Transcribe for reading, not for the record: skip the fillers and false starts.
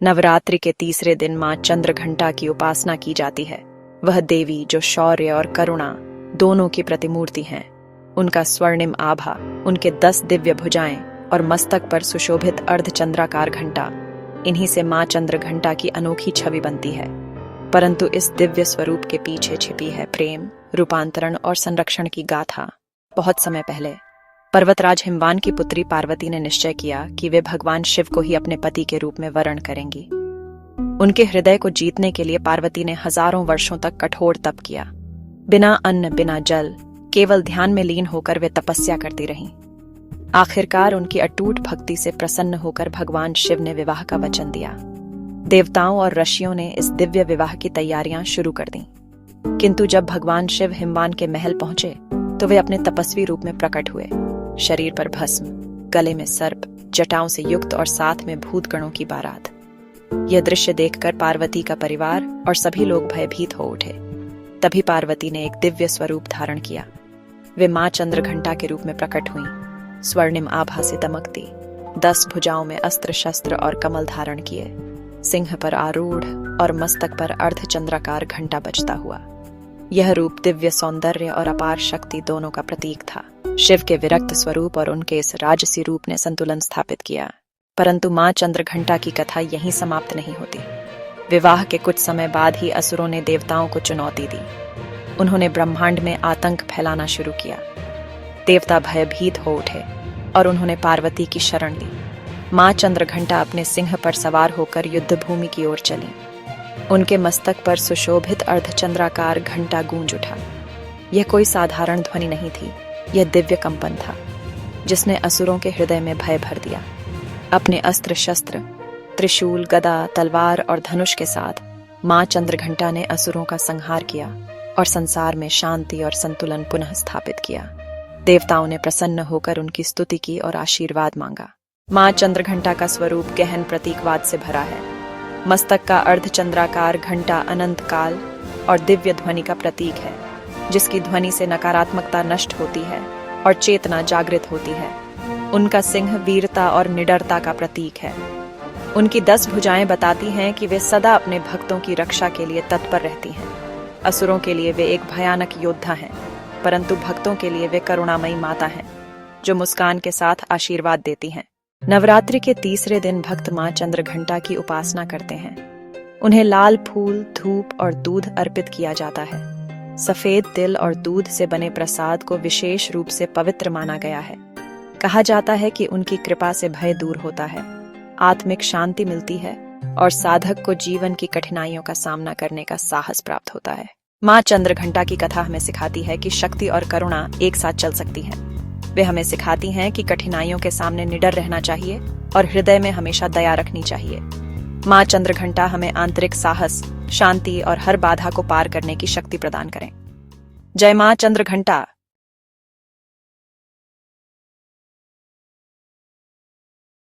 नवरात्रि के तीसरे दिन मां चंद्रघंटा की उपासना की जाती है। वह देवी जो शौर्य और करुणा दोनों की प्रतिमूर्ति हैं। उनका स्वर्णिम आभा, उनके 10 दिव्य भुजाएं और मस्तक पर सुशोभित अर्धचंद्राकार घंटा, इन्हीं से मां चंद्रघंटा की अनोखी छवि बनती है। परंतु इस दिव्य स्वरूप के पीछे छिपी है प्रेम, रूपांतरण और संरक्षण की गाथा। बहुत समय पहले पर्वतराज हिमवान की पुत्री पार्वती ने निश्चय किया कि वे भगवान शिव को ही अपने पति के रूप में वरण करेंगी। उनके हृदय को जीतने के लिए पार्वती ने हजारों वर्षों तक कठोर तप किया। बिना अन्न, बिना जल, केवल ध्यान में लीन होकर वे तपस्या करती रहीं। आखिरकार उनकी अटूट भक्ति से प्रसन्न होकर भगवान शिव ने विवाह का वचन दिया। देवताओं और ऋषियों ने इस दिव्य विवाह की तैयारियां शुरू कर दी। किंतु जब भगवान शिव हिमवान के महल पहुंचे तो वे अपने तपस्वी रूप में प्रकट हुए। शरीर पर भस्म, गले में सर्प, जटाओं से युक्त और साथ में भूतगणों की बारात। यह दृश्य देखकर पार्वती का परिवार और सभी लोग भयभीत हो उठे। तभी पार्वती ने एक दिव्य स्वरूप धारण किया। वे मां चंद्रघंटा के रूप में प्रकट हुईं, स्वर्णिम आभा से दमकती, 10 भुजाओं में अस्त्र शस्त्र और कमल धारण किए, सिंह पर आरूढ़ और मस्तक पर अर्धचंद्राकार घंटा बजता हुआ। यह रूप दिव्य सौंदर्य और अपार शक्ति दोनों का प्रतीक था। शिव के विरक्त स्वरूप और उनके इस राजसी रूप ने संतुलन स्थापित किया। परंतु मां चंद्रघंटा की कथा यहीं समाप्त नहीं होती। विवाह के कुछ समय बाद ही असुरों ने देवताओं को चुनौती दी। उन्होंने ब्रह्मांड में आतंक फैलाना शुरू किया। देवता भयभीत हो उठे और उन्होंने पार्वती की शरण ली। मां चंद्रघंटा अपने सिंह पर सवार होकर युद्ध भूमि की ओर चली। उनके मस्तक पर सुशोभित अर्धचंद्राकार घंटा गूंज उठा। यह कोई साधारण ध्वनि नहीं थी, यह दिव्य कंपन था जिसने असुरों के हृदय में भय भर दिया। अपने अस्त्र शस्त्र, त्रिशूल, गदा, तलवार और धनुष के साथ मां चंद्रघंटा ने असुरों का संहार किया और संसार में शांति और संतुलन पुनः स्थापित किया। देवताओं ने प्रसन्न होकर उनकी स्तुति की और आशीर्वाद मांगा। मां चंद्रघंटा का स्वरूप गहन प्रतीकवाद से भरा है। मस्तक का अर्धचंद्राकार घंटा अनंत काल और दिव्य ध्वनि का प्रतीक है, जिसकी ध्वनि से नकारात्मकता नष्ट होती है और चेतना जागृत होती है। उनका सिंह वीरता और निडरता का प्रतीक है। उनकी 10 भुजाएं बताती हैं कि वे सदा अपने भक्तों की रक्षा के लिए तत्पर रहती हैं। असुरों के लिए वे एक भयानक योद्धा हैं, परंतु भक्तों के लिए वे करुणामयी माता हैं, जो मुस्कान के साथ आशीर्वाद देती हैं। नवरात्रि के तीसरे दिन भक्त मां चंद्रघंटा की उपासना करते हैं। उन्हें लाल फूल, धूप और दूध अर्पित किया जाता है। सफेद तिल और दूध से बने प्रसाद को विशेष रूप से पवित्र माना गया है। कहा जाता है कि उनकी कृपा से भय दूर होता है, आत्मिक शांति मिलती है और साधक को जीवन की कठिनाइयों का सामना करने का साहस प्राप्त होता है। मां चंद्रघंटा की कथा हमें सिखाती है कि शक्ति और करुणा एक साथ चल सकती है। वे हमें सिखाती हैं कि कठिनाइयों के सामने निडर रहना चाहिए और हृदय में हमेशा दया रखनी चाहिए। मां चंद्रघंटा हमें आंतरिक साहस, शांति और हर बाधा को पार करने की शक्ति प्रदान करें। जय मां चंद्रघंटा।